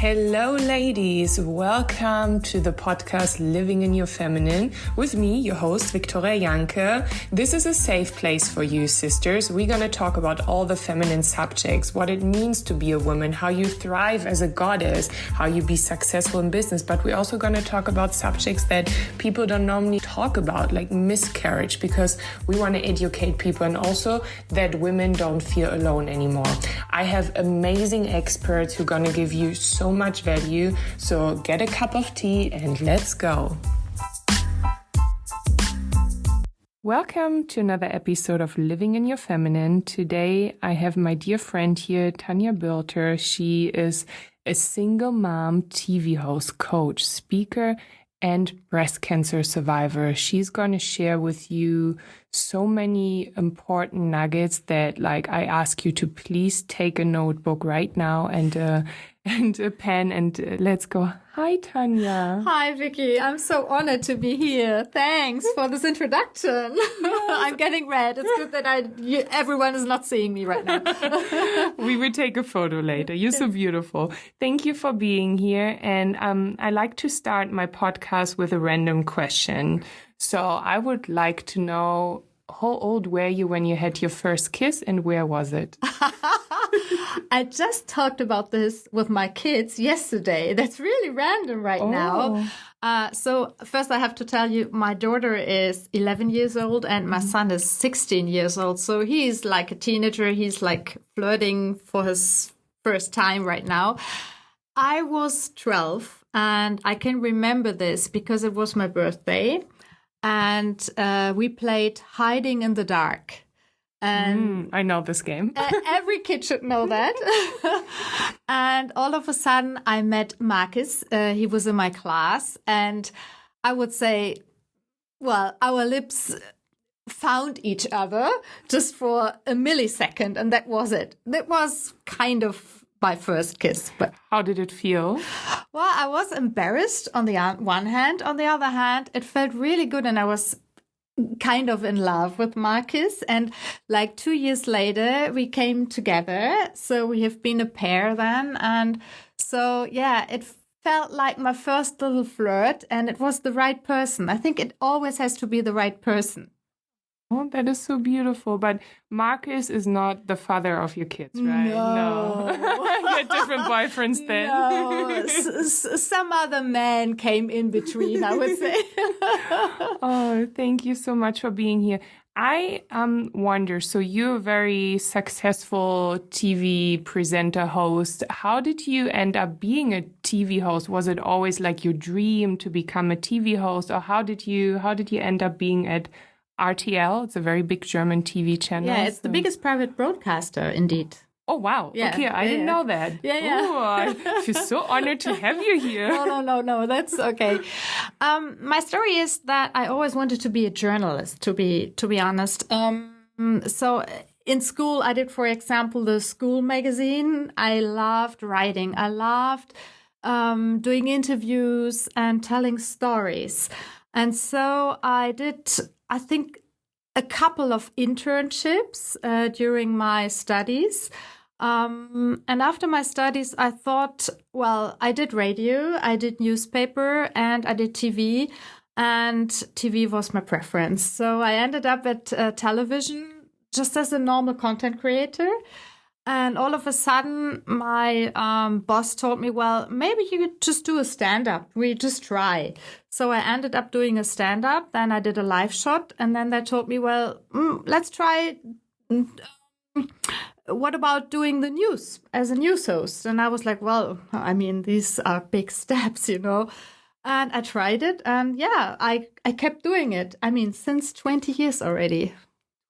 Hello, ladies. Welcome to the podcast Living in Your Feminine with me, your host, Victoria Janke. This is a safe place for you, sisters. We're going to talk about all the feminine subjects, what it means to be a woman, how you thrive as a goddess, how you be successful in business. But we're also going to talk about subjects that people don't normally talk about, like miscarriage, because we want to educate people and also that women don't feel alone anymore. I have amazing experts who are going to give you so much value. So get a cup of tea and let's go. Welcome to another episode of Living in Your Feminine. Today I have my dear friend here, Tanja Buelter. She is a single mom, TV host, coach, speaker, and breast cancer survivor. She's going to share with you so many important nuggets that I ask you to please take a notebook right now and a pen and let's go. Hi, Tanja. Hi, Vicky. I'm so honored to be here. Thanks for this introduction. Yes. I'm getting red. It's good that everyone is not seeing me right now. We will take a photo later. You're so beautiful. Thank you for being here. And I like to start my podcast with a random question. So I would like to know, how old were you when you had your first kiss and where was it? I just talked about this with my kids yesterday. That's really random right now. So first I have to tell you, my daughter is 11 years old and my son is 16 years old. So he's like a teenager. He's like flirting for his first time right now. I was 12 and I can remember this because it was my birthday. And we played hiding in the dark. And I know this game. Every kid should know that. And all of a sudden, I met Marcus. He was in my class. And I would say, well, our lips found each other just for a millisecond. And that was it. That was kind of my first kiss. But how did it feel? Well, I was embarrassed on the one hand. On the other hand, it felt really good. And I was kind of in love with Marcus. And 2 years later, we came together. So we have been a pair then. And so, yeah, it felt like my first little flirt. And it was the right person. I think it always has to be the right person. Oh, that is so beautiful. But Marcus is not the father of your kids, right? No. You had different boyfriends then. No. Some other man came in between, I would say. Oh, thank you so much for being here. I wonder, so you're a very successful TV presenter host. How did you end up being a TV host? Was it always like your dream to become a TV host? Or how did you end up being at RTL? It's a very big German TV channel. Yeah, it's the biggest private broadcaster, indeed. Oh, wow. Yeah, okay, I didn't know that. Yeah. Ooh, I feel so honored to have you here. No, that's okay. My story is that I always wanted to be a journalist, to be honest. So in school, I did, for example, the school magazine. I loved writing. I loved doing interviews and telling stories. And so I did, I think, a couple of internships during my studies. And after my studies, I thought, well, I did radio, I did newspaper, and I did TV. And TV was my preference. So I ended up at television just as a normal content creator. And all of a sudden, my boss told me, well, maybe you could just do a stand-up. We just try. So I ended up doing a stand-up. Then I did a live shot. And then they told me, well, let's try. What about doing the news as a news host? And I was like, well, I mean, these are big steps, you know. And I tried it. And yeah, I kept doing it. I mean, since 20 years already.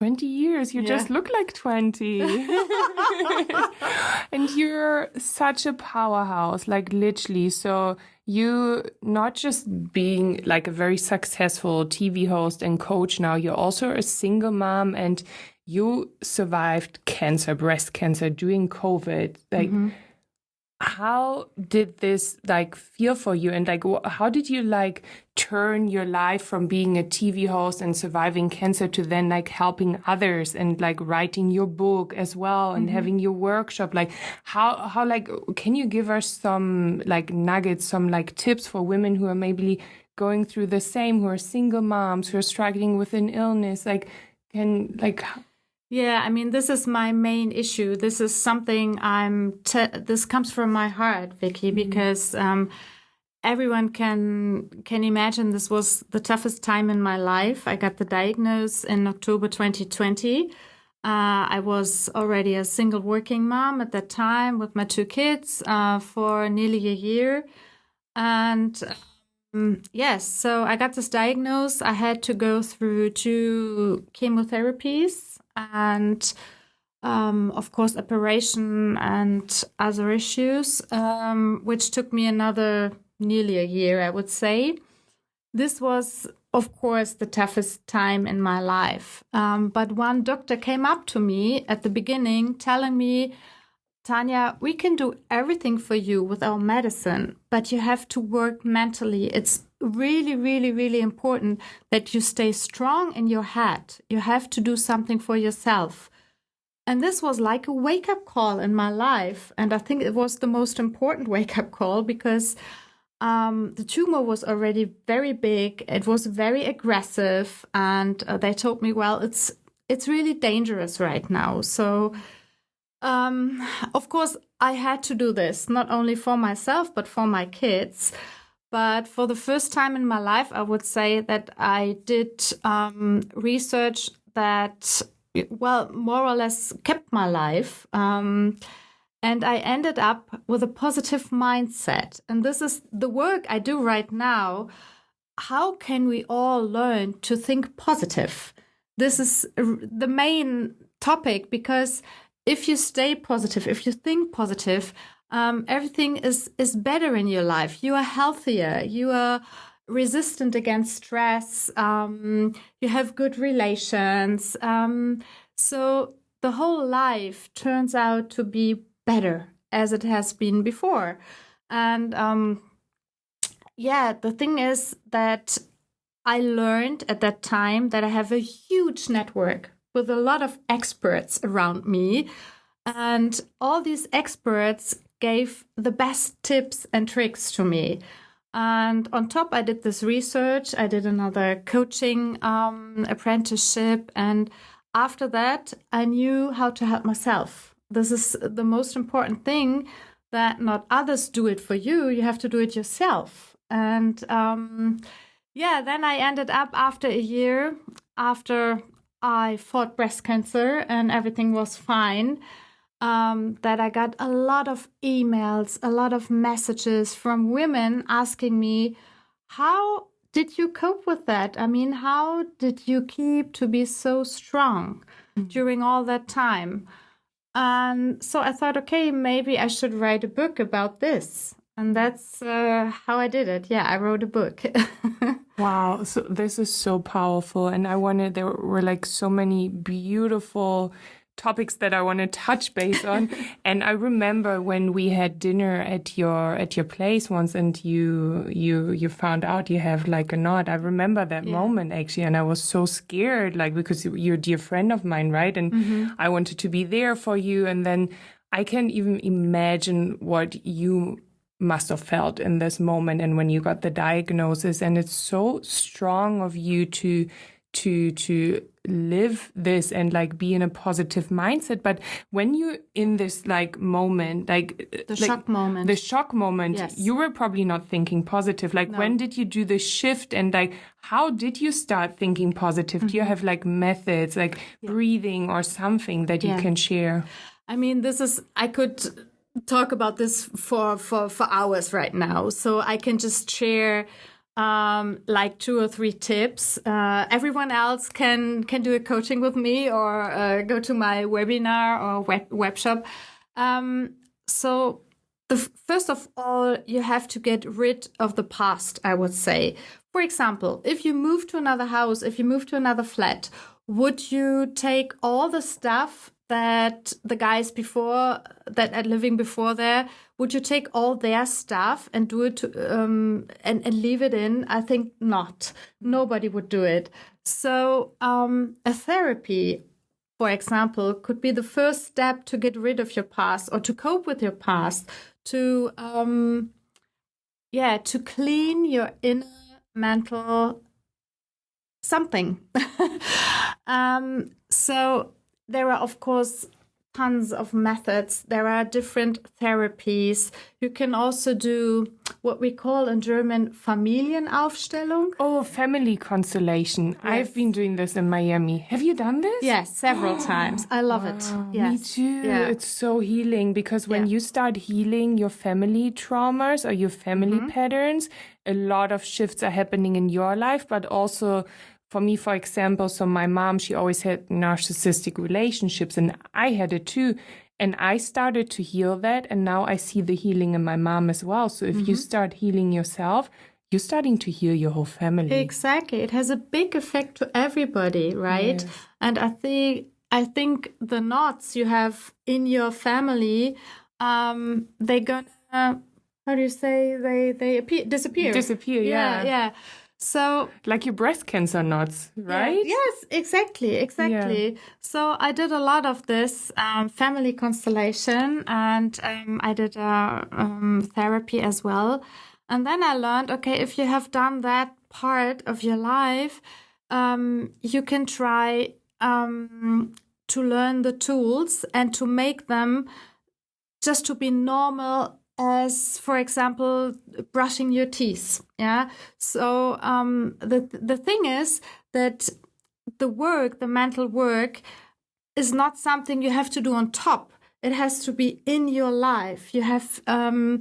20 years, you just look like 20. And you're such a powerhouse, like literally. So you not just being like a very successful TV host and coach now, you're also a single mom and you survived cancer, breast cancer during COVID. Like, how did this like feel for you? And like, how did you like turn your life from being a TV host and surviving cancer to then like helping others and like writing your book as well and having your workshop? Like how like, can you give us some like nuggets, some like tips for women who are maybe going through the same, who are single moms, who are struggling with an illness? Like, Yeah, I mean, this is my main issue. This is something this comes from my heart, Vicky, because everyone can imagine this was the toughest time in my life. I got the diagnosis in October 2020. I was already a single working mom at that time with my 2 kids for nearly a year. And yes, so I got this diagnosis. I had to go through 2 chemotherapies and, of course, operation and other issues, which took me another nearly a year, I would say. This was, of course, the toughest time in my life. But one doctor came up to me at the beginning telling me, Tanja, we can do everything for you with our medicine, but you have to work mentally. It's really, really, really important that you stay strong in your head. You have to do something for yourself. And this was like a wake-up call in my life. And I think it was the most important wake-up call because the tumor was already very big. It was very aggressive. And they told me, well, it's really dangerous right now. So of course, I had to do this, not only for myself, but for my kids. But for the first time in my life, I would say that I did research that, well, more or less kept my life. And I ended up with a positive mindset. And this is the work I do right now. How can we all learn to think positive? This is the main topic because if you stay positive, if you think positive, everything is better in your life. You are healthier. You are resistant against stress. You have good relations. So the whole life turns out to be better as it has been before. And the thing is that I learned at that time that I have a huge network with a lot of experts around me. And all these experts gave the best tips and tricks to me. And on top, I did this research. I did another coaching apprenticeship. And after that, I knew how to help myself. This is the most important thing, that not others do it for you. You have to do it yourself. And then I ended up after a year, after I fought breast cancer and everything was fine, that I got a lot of emails, a lot of messages from women asking me, how did you cope with that? I mean, how did you keep to be so strong during all that time? And so I thought, okay, maybe I should write a book about this. And that's how I did it. Yeah, I wrote a book. Wow. So this is so powerful. And there were like so many beautiful topics that I want to touch base on. And I remember when we had dinner at your place once, and you found out you have like a knot. I remember that moment actually, and I was so scared, like, because you're a dear friend of mine, right? And I wanted to be there for you. And then I can't even imagine what you must have felt in this moment and when you got the diagnosis. And it's so strong of you to live this and like be in a positive mindset. But when you're in this like moment, like the shock moment, yes, you were probably not thinking positive. Like, when did you do the shift, and like how did you start thinking positive? Do you have like methods, like breathing or something that you can share? I mean, I could talk about this for hours right now. So I can just share like 2 or 3 tips. Everyone else can do a coaching with me or go to my webinar or web shop. So first of all, you have to get rid of the past, I would say. For example, if you move to another house, if you move to another flat, would you take all the stuff that the guys before that are living before there, would you take all their stuff and do it and leave it in? I think not. Nobody would do it. So a therapy, for example, could be the first step to get rid of your past or to cope with your past, to clean your inner mental something. So there are, of course, tons of methods. There are different therapies. You can also do what we call in German Familienaufstellung. Oh, family constellation. Yes. I've been doing this in Miami. Have you done this? Yes, several times. I love it. Yes. Me too. Yeah. It's so healing because when you start healing your family traumas or your family patterns, a lot of shifts are happening in your life, but also for me, for example, so my mom, she always had narcissistic relationships and I had it too. And I started to heal that. And now I see the healing in my mom as well. So if you start healing yourself, you're starting to heal your whole family. Exactly. It has a big effect to everybody, right? Yes. And I think the knots you have in your family, they're gonna, how do you say, they disappear. Disappear, yeah. So, like your breast cancer knots, right? Yeah, yes, exactly. Yeah. So I did a lot of this family constellation, and I did therapy as well. And then I learned, okay, if you have done that part of your life, you can try to learn the tools and to make them just to be normal, as, for example, brushing your teeth. Yeah. So the thing is that the mental work is not something you have to do on top. It has to be in your life. You have to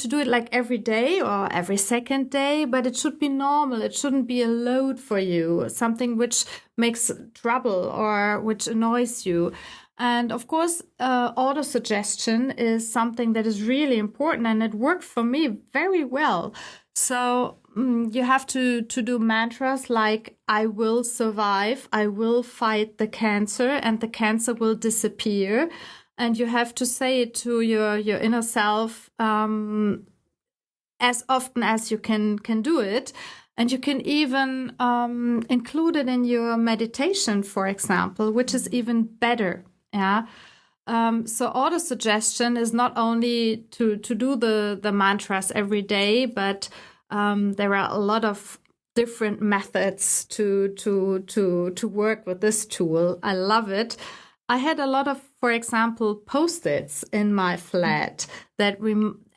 do it like every day or every second day, but it should be normal. It shouldn't be a load for you, something which makes trouble or which annoys you. And of course, auto-suggestion is something that is really important, and it worked for me very well. So you have to do mantras like, I will survive, I will fight the cancer, and the cancer will disappear. And you have to say it to your inner self as often as you can do it. And you can even include it in your meditation, for example, which is even better. Yeah. So auto-suggestion is not only to do the mantras every day, but there are a lot of different methods to work with this tool. I love it. I had a lot of, for example, Post-its in my flat that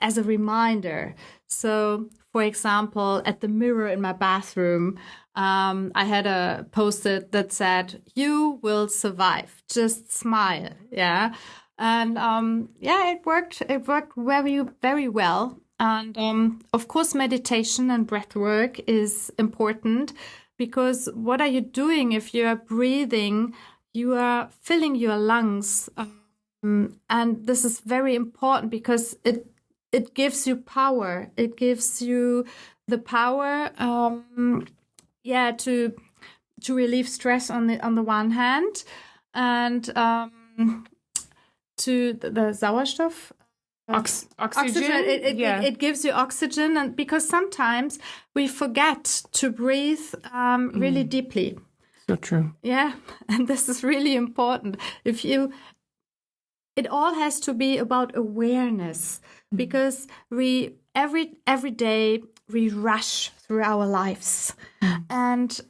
as a reminder. So, for example, at the mirror in my bathroom, I had a Post-it that said, "You will survive. Just smile." Yeah. And it worked. It worked very, very well. And of course, meditation and breath work is important, because what are you doing if you are breathing? You are filling your lungs. And this is very important because it gives you power. It gives you the power to relieve stress on the one hand, and to the Sauerstoff. Oxygen. It gives you oxygen, and because sometimes we forget to breathe really deeply. So true. Yeah, and this is really important. It all has to be about awareness, because we every day we rush through our lives. And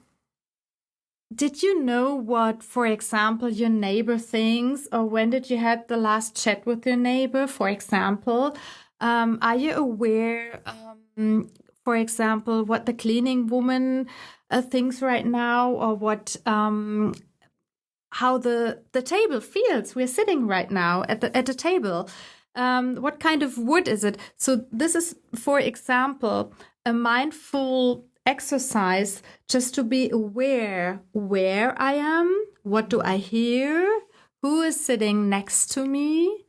did you know what, for example, your neighbor thinks, or when did you have the last chat with your neighbor, for example? Are you aware, for example, what the cleaning woman thinks right now, or what how the table feels? We're sitting right now at the table. What kind of wood is it? So this is, for example, a mindful exercise, just to be aware where I am, what do I hear, who is sitting next to me,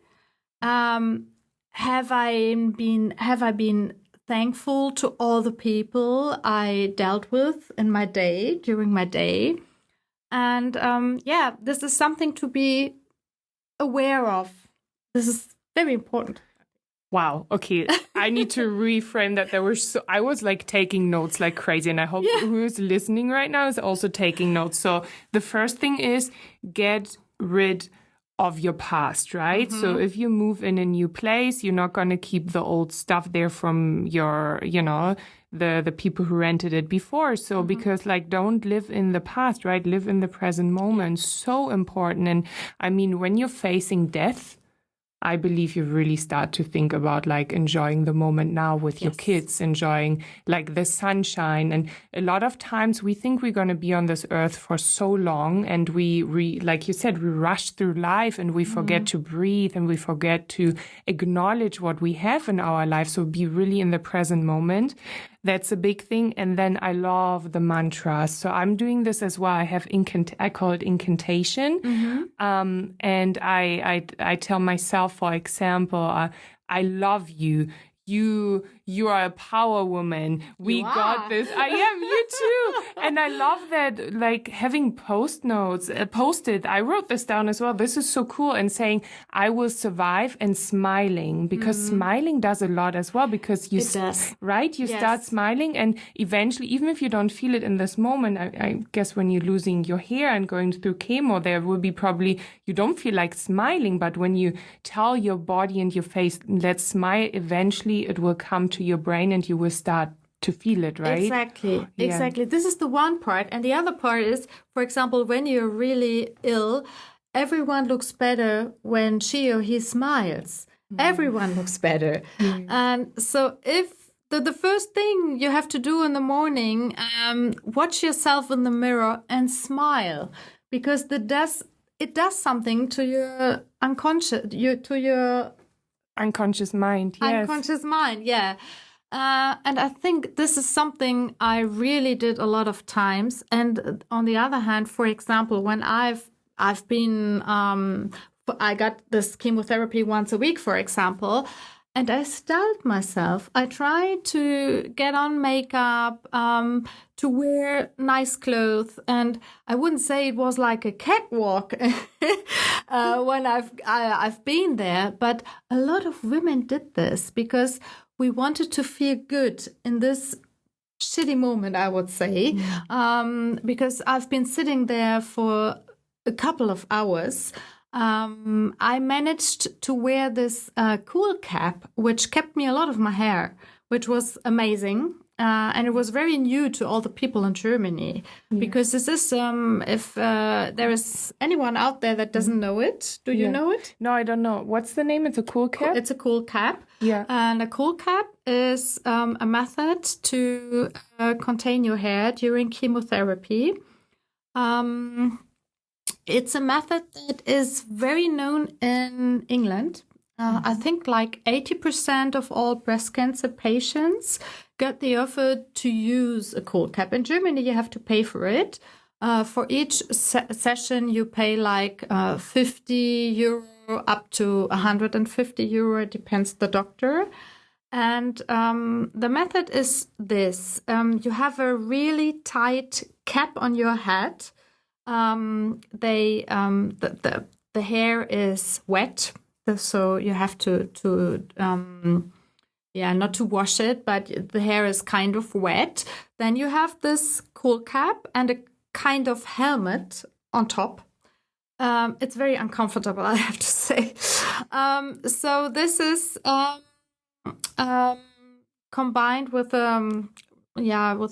have I been thankful to all the people I dealt with in my day, during my day. And this is something to be aware of. This is very important. Wow. Okay. I need to reframe that. I was like taking notes like crazy, and I hope who's listening right now is also taking notes. So the first thing is get rid of your past, right? Mm-hmm. So if you move in a new place, you're not going to keep the old stuff there from your, the people who rented it before. So because like, don't live in the past, right? Live in the present moment. So important. And I mean, when you're facing death, I believe you really start to think about like enjoying the moment now with your kids, enjoying like the sunshine. And a lot of times we think we're going to be on this earth for so long. And like you said, we rush through life and we forget to breathe and we forget to acknowledge what we have in our life. So be really in the present moment. That's a big thing. And then I love the mantras. So I'm doing this as well. I have I call it incantation. And I tell myself, for example, I love you. You are a power woman. We got this. I am, you too. And I love that, like having posted. I wrote this down as well. This is so cool. And saying, I will survive, and smiling, because smiling does a lot as well, because you start smiling, and eventually, even if you don't feel it in this moment, I guess when you're losing your hair and going through chemo, there will be probably, you don't feel like smiling, but when you tell your body and your face, let's smile, eventually it will come to your brain and you will start to feel it, right? Exactly. This is the one part. And the other part is, for example, when you're really ill, everyone looks better when she or he smiles. Everyone looks better. And so if the first thing you have to do in the morning, watch yourself in the mirror and smile, because it does something to your unconscious mind. Yes. Unconscious mind, yeah. And I think this is something I really did a lot of times. And on the other hand, for example, when I've been, I got this chemotherapy once a week, for example, and I styled myself. I tried to get on makeup, to wear nice clothes, and I wouldn't say it was like a catwalk when I've been there, but a lot of women did this because we wanted to feel good in this shitty moment, I would say, because I've been sitting there for a couple of hours. I managed to wear this cool cap, which kept me a lot of my hair, which was amazing. And it was very new to all the people in Germany, because this is, if there is anyone out there that doesn't know it, do you know it? No, I don't know. What's the name? It's a cool cap? It's a cool cap. Yeah. And a cool cap is a method to contain your hair during chemotherapy. It's a method that is very known in England. I think like 80% of all breast cancer patients got the offer to use a cold cap. In Germany, you have to pay for it. For each session, you pay like €50 up to €150. It depends the doctor. And the method is this. You have a really tight cap on your head. The hair is wet. So you have to not to wash it, but the hair is kind of wet. Then you have this cool cap and a kind of helmet on top. It's very uncomfortable, I have to say. So this is combined with a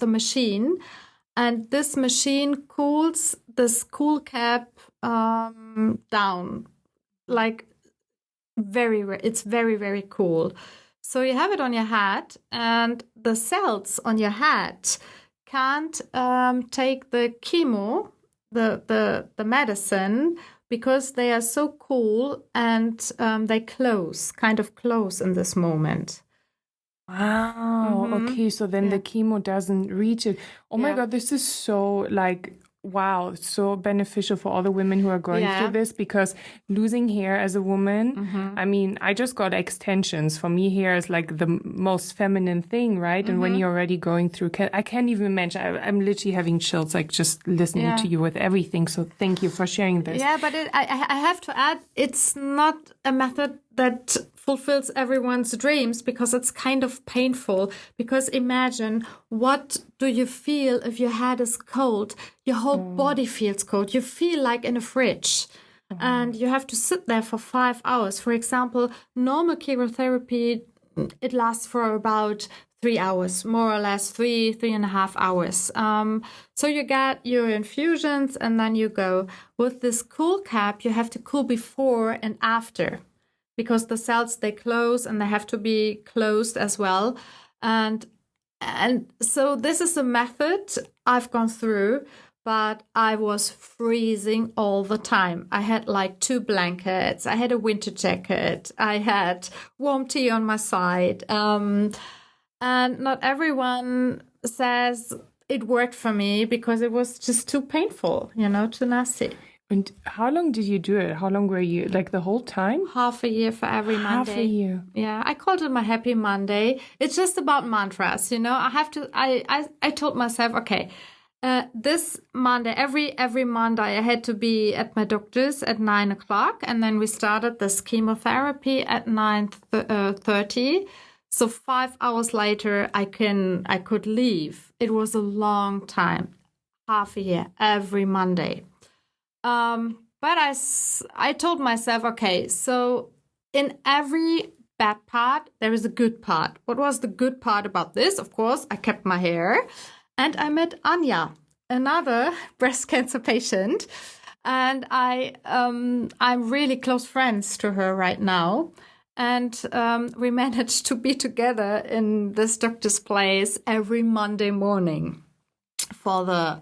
machine, and this machine cools this cool cap down, like it's very, very cool. So you have it on your head, and the cells on your head can't take the chemo, the medicine, because they are so cool, and they kind of close in this moment. Wow. Okay. So then the chemo doesn't reach it. Oh my God, this is so like wow, so beneficial for all the women who are going through this, because losing hair as a woman, I mean, I just got extensions. For me, hair is like the most feminine thing, right? And when you're already going through, I can't even imagine. I'm literally having chills, like just listening to you with everything. So thank you for sharing this. Yeah, but I have to add, it's not a method that fulfills everyone's dreams, because it's kind of painful. Because imagine, what do you feel if your head is cold? Your whole body feels cold. You feel like in a fridge. And you have to sit there for 5 hours. For example, normal chemotherapy, it lasts for about 3 hours, more or less 3.5 hours. So you get your infusions and then you go. With this cool cap, you have to cool before and after, because the cells, they close and they have to be closed as well. And so this is a method I've gone through, but I was freezing all the time. I had like 2 blankets. I had a winter jacket. I had warm tea on my side. And not everyone says it worked for me, because it was just too painful, too nasty. And how long did you do it? How long were you, like the whole time? Half a year for every Monday. Half a year. Yeah, I called it my happy Monday. It's just about mantras, I told myself, okay, this Monday, every Monday, I had to be at my doctor's at 9 o'clock, and then we started this chemotherapy at 9:30. So 5 hours later, I could leave. It was a long time, half a year, every Monday. But I told myself, okay, so in every bad part, there is a good part. What was the good part about this? Of course, I kept my hair, and I met Anja, another breast cancer patient, and I'm really close friends to her right now. And we managed to be together in this doctor's place every Monday morning for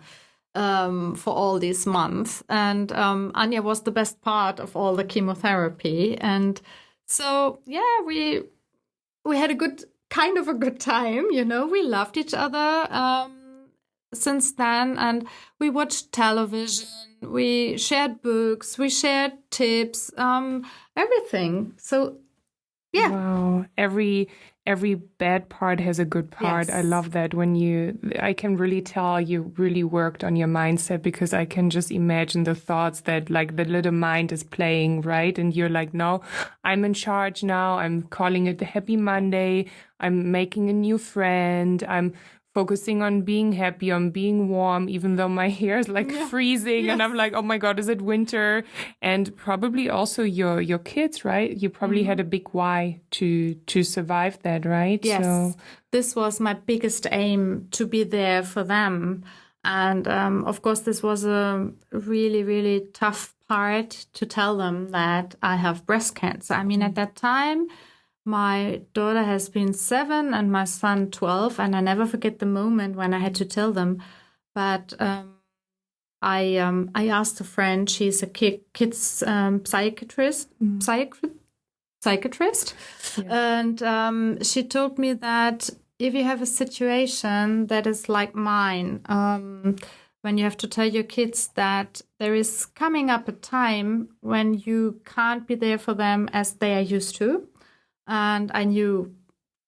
all these months. And Anja was the best part of all the chemotherapy. And so, yeah, we had a good time, we loved each other since then. And we watched television, we shared books, we shared tips, everything. So, yeah. Wow. Every bad part has a good part. Yes. I love that. I can really tell you really worked on your mindset, because I can just imagine the thoughts that like the little mind is playing, right? And you're like, no, I'm in charge now. I'm calling it the Happy Monday. I'm making a new friend. I'm focusing on being happy, on being warm, even though my hair is like freezing. Yes. And I'm like, oh my God, is it winter? And probably also your kids, right? You probably had a big why to survive that, right? Yes. So this was my biggest aim, to be there for them. And of course, this was a really, really tough part to tell them that I have breast cancer. I mean, at that time, my daughter has been 7 and my son 12, and I never forget the moment when I had to tell them. But I asked a friend, she's a kids psychiatrist, and she told me that if you have a situation that is like mine, when you have to tell your kids that there is coming up a time when you can't be there for them as they are used to. And I knew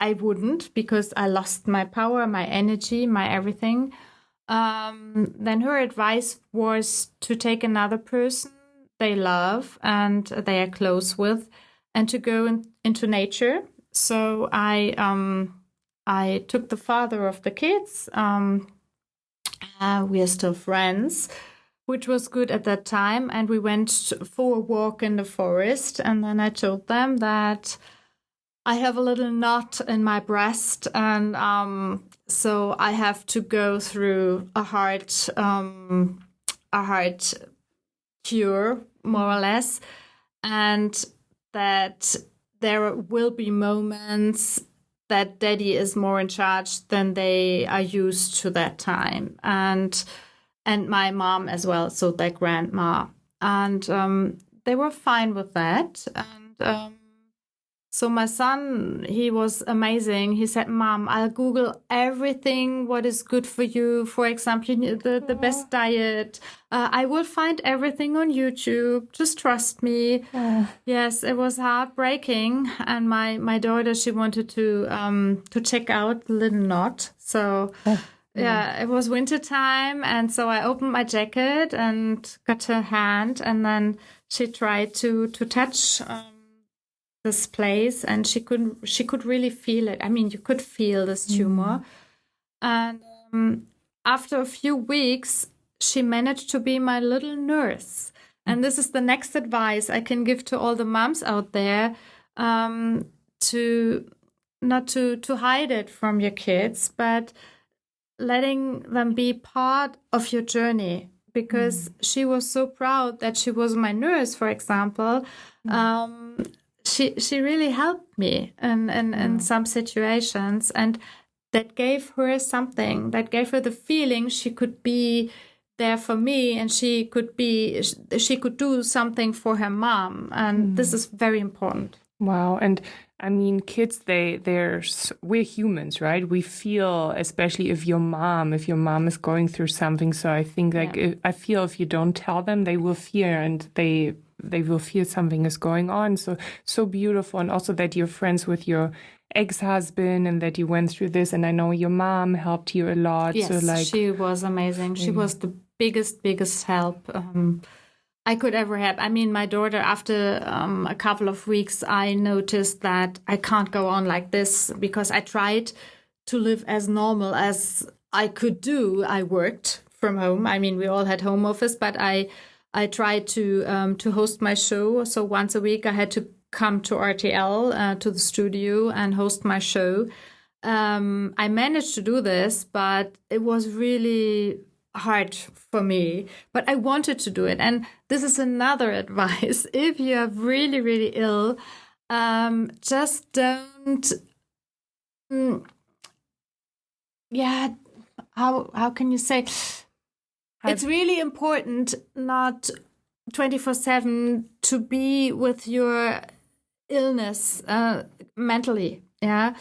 I wouldn't, because I lost my power, my energy, my everything. Then her advice was to take another person they love and they are close with, and to go into nature. So I took the father of the kids. We are still friends, which was good at that time. And we went for a walk in the forest. And then I told them that I have a little knot in my breast, and so I have to go through a heart cure, more or less, and that there will be moments that Daddy is more in charge than they are used to that time, and my mom as well, so their grandma, and they were fine with that, and So my son, he was amazing. He said, Mom, I'll Google everything what is good for you. For example, the best diet. I will find everything on YouTube. Just trust me. Yes, it was heartbreaking. And my daughter, she wanted to check out the little knot. So yeah, it was winter time. And so I opened my jacket and got her hand. And then she tried to touch this place, and she could really feel it. I mean, you could feel this tumor. And after a few weeks, she managed to be my little nurse. And this is the next advice I can give to all the moms out there, to not to hide it from your kids, but letting them be part of your journey, because she was so proud that she was my nurse, for example. She really helped me in some situations, and that gave her something. That gave her the feeling she could be there for me, and she could do something for her mom, and this is very important. Wow. And I mean, kids, we're humans, right? We feel, especially if your mom is going through something. So I think I feel if you don't tell them, they will fear, and they will feel something is going on. So beautiful. And also that you're friends with your ex-husband and that you went through this. And I know your mom helped you a lot. Yes, so she was amazing. She was the biggest help I could ever have. I mean, my daughter, after a couple of weeks, I noticed that I can't go on like this, because I tried to live as normal as I could do. I worked from home. I mean, we all had home office, but I tried to host my show. So once a week, I had to come to RTL, to the studio, and host my show. I managed to do this, but it was really hard for me. But I wanted to do it. And this is another advice. If you're really, really ill, just don't... how can you say... It's really important not 24/7 to be with your illness mentally. Yeah.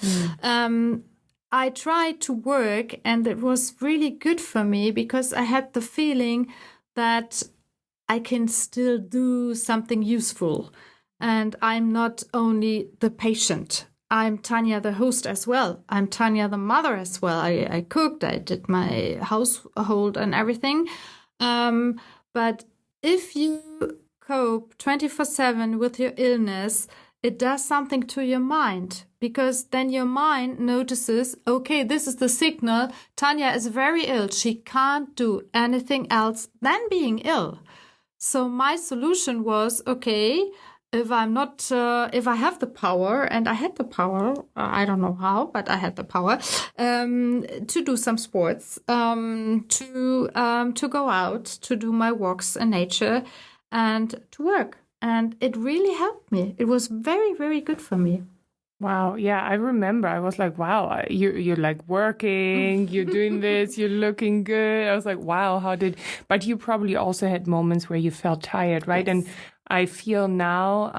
I tried to work, and it was really good for me, because I had the feeling that I can still do something useful. And I'm not only the patient. I'm Tanja, the host, as well. I'm Tanja, the mother, as well. I cooked, I did my household and everything. But if you cope 24/7 with your illness, it does something to your mind, because then your mind notices, okay, this is the signal. Tanja is very ill. She can't do anything else than being ill. So my solution was, okay, if I have the power, and I had the power, I don't know how, but I had the power, to do some sports, to go out, to do my walks in nature, and to work. And it really helped me. It was very, very good for me. Wow. Yeah, I remember. I was like, wow, you're like working, you're doing this, you're looking good. I was like, wow, but you probably also had moments where you felt tired, right? Yes. And I feel now,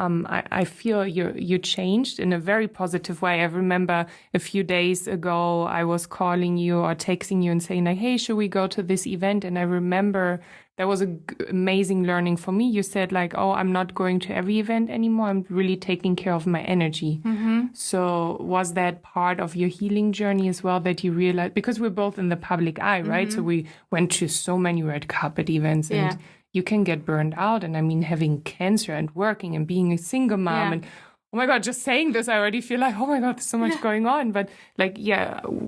I feel you changed in a very positive way. I remember a few days ago, I was calling you or texting you and saying like, hey, should we go to this event? And I remember that was amazing learning for me. You said like, oh, I'm not going to every event anymore. I'm really taking care of my energy. So was that part of your healing journey as well, that you realized, because we're both in the public eye, right? So we went to so many red carpet events, and you can get burned out. And I mean, having cancer and working and being a single mom and oh my God, just saying this, I already feel like, oh my God, there's so much going on. But like,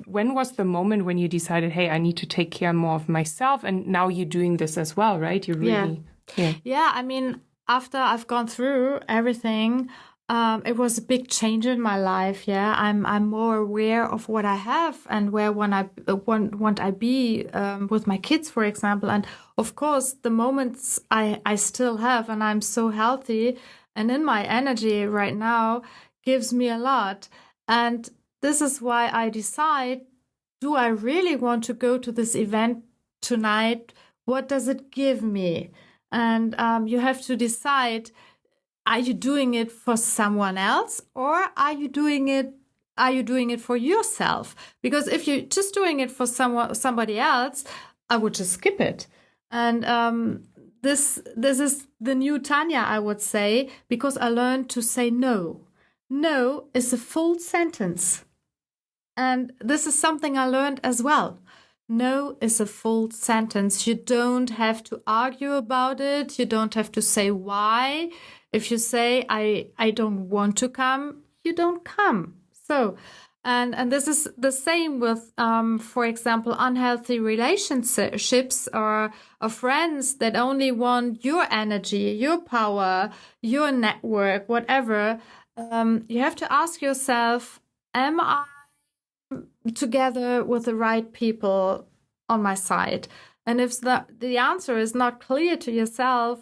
when was the moment when you decided, hey, I need to take care more of myself? And now you're doing this as well, right? You really, Yeah. I mean, after I've gone through everything, it was a big change in my life. Yeah, I'm more aware of what I have and where want I be with my kids, for example. And of course, the moments I still have, and I'm so healthy, and in my energy right now gives me a lot. And this is why I decide: do I really want to go to this event tonight? What does it give me? And you have to decide. are you doing it for someone else, or are you doing it for yourself? Because if you're just doing it for somebody else, I would just skip it. And this is the new Tanja, I would say, because I learned to say no. No is a full sentence. And this is something I learned as well. No is a full sentence. You don't have to argue about it. You don't have to say why. If you say, I don't want to come, you don't come. So, and this is the same with, for example, unhealthy relationships or friends that only want your energy, your power, your network, whatever. You have to ask yourself, am I together with the right people on my side? And if the answer is not clear to yourself,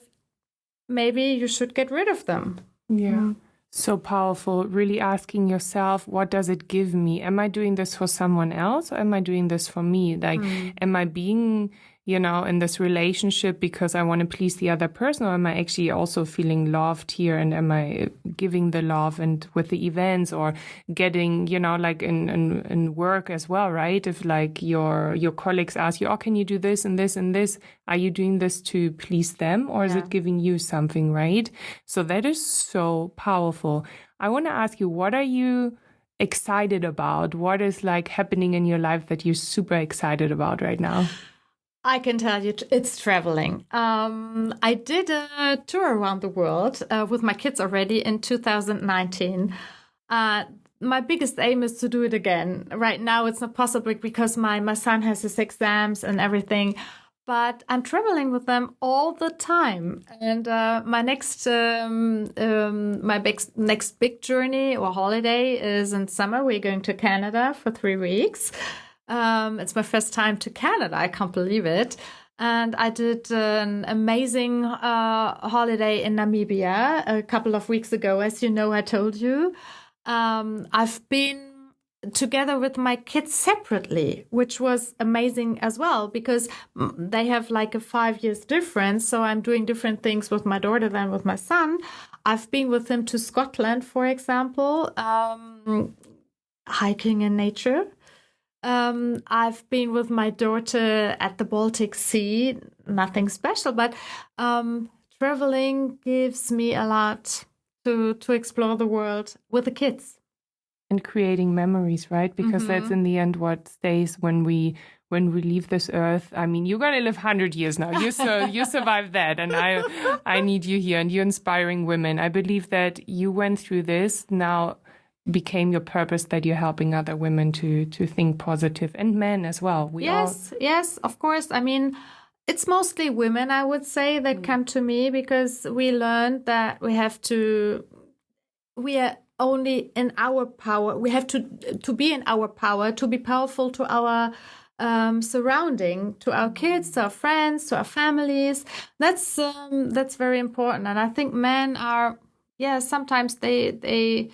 maybe you should get rid of them. Yeah. So powerful. Really asking yourself, what does it give me? Am I doing this for someone else, or am I doing this for me? Like, am I being, in this relationship because I want to please the other person, or am I actually also feeling loved here? And am I giving the love and with the events, or getting, like in work as well, right? If like your colleagues ask you, oh, can you do this and this and this? Are you doing this to please them, or is it giving you something, right? So that is so powerful. I want to ask you, what are you excited about? What is like happening in your life that you're super excited about right now? I can tell you it's traveling. I did a tour around the world with my kids already in 2019. My biggest aim is to do it again. Right now, it's not possible because my son has his exams and everything. But I'm traveling with them all the time. And my next big journey or holiday is in summer. We're going to Canada for 3 weeks. It's my first time to Canada. I can't believe it. And I did an amazing holiday in Namibia a couple of weeks ago. As you know, I told you. I've been together with my kids separately, which was amazing as well, because they have like a 5 years difference. So I'm doing different things with my daughter than with my son. I've been with him to Scotland, for example, hiking in nature. I've been with my daughter at the Baltic Sea, nothing special, but traveling gives me a lot to explore the world with the kids. And creating memories, right? Because that's in the end what stays when we leave this earth. I mean, you're going to live 100 years now. You survived that. And I need you here, and you're inspiring women. I believe that you went through this now became your purpose, that you're helping other women to think positive, and men as well. Yes, of course. I mean, it's mostly women, I would say, that come to me because we learned that we are only in our power. We have to be in our power, to be powerful to our surrounding, to our kids, to our friends, to our families. That's very important. And I think men are, sometimes they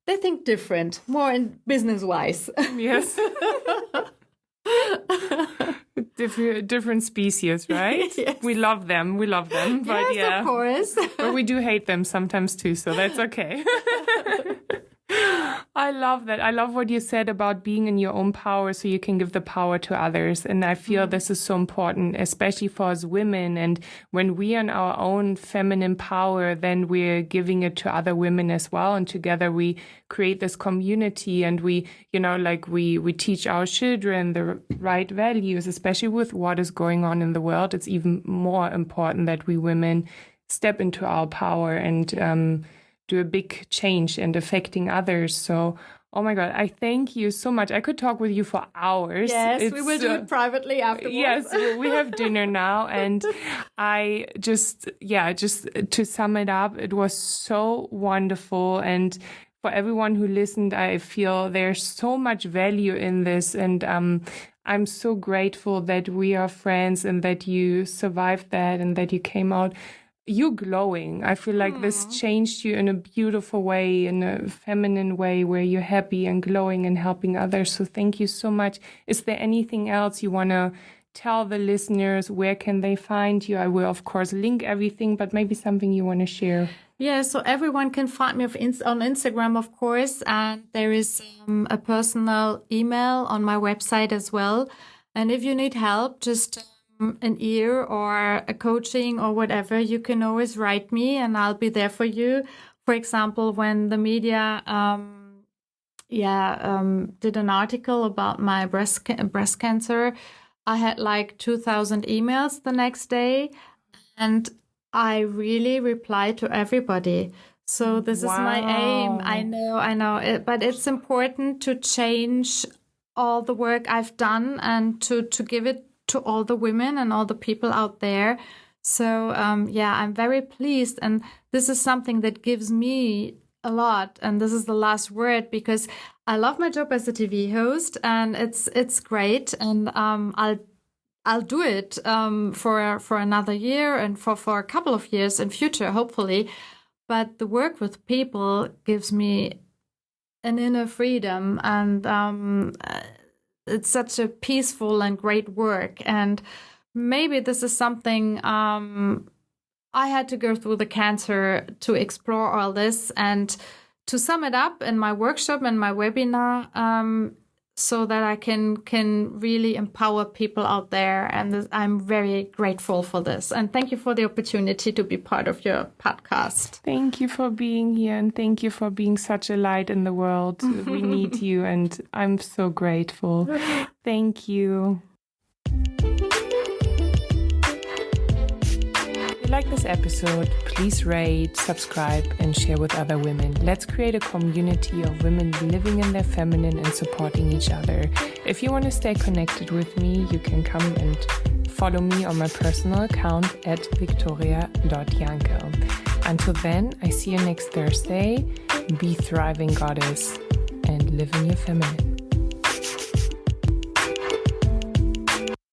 think different, more in business-wise. Yes. Different species, right? Yes. We love them, but yes, of course. But we do hate them sometimes too, so that's okay. I love that. I love what you said about being in your own power so you can give the power to others. And I feel this is so important, especially for us women. And when we are in our own feminine power, then we're giving it to other women as well. And together we create this community, and we teach our children the right values, especially with what is going on in the world. It's even more important that we women step into our power and do a big change and affecting others. So, oh my God, I thank you so much. I could talk with you for hours. Yes, we will do it privately afterwards. Yes, we have dinner now. And I just to sum it up, it was so wonderful. And for everyone who listened, I feel there's so much value in this. And I'm so grateful that we are friends and that you survived that and that you came out. You're glowing. I feel like this changed you in a beautiful way, in a feminine way, where you're happy and glowing and helping others. So thank you so much. Is there anything else you want to tell the listeners where can they find you. I will, of course, link everything, but maybe something you want to share. Yeah, so everyone can find me on Instagram, of course, and there is a personal email on my website as well. And if you need help, just an ear or a coaching or whatever, you can always write me and I'll be there for you. For example, when the media did an article about my breast cancer, I had like 2,000 emails the next day, and I really reply to everybody. So this is my aim. I know. But it's important to change all the work I've done and to give it to all the women and all the people out there. So, I'm very pleased. And this is something that gives me a lot. And this is the last word, because I love my job as a TV host and it's great. And I'll do it for another year and for a couple of years in future, hopefully. But the work with people gives me an inner freedom, and it's such a peaceful and great work. And maybe this is something I had to go through the cancer to explore all this, and to sum it up in my workshop and my webinar, so that I can really empower people out there. And I'm very grateful for this. And thank you for the opportunity to be part of your podcast. Thank you for being here, and thank you for being such a light in the world. We need you, and I'm so grateful. Thank you. If you like this episode, please rate, subscribe, and share with other women. Let's create a community of women living in their feminine and supporting each other. If you want to stay connected with me, you can come and follow me on my personal account at victoria.janke. Until then, I see you next Thursday. Be thriving, goddess, and live in your feminine.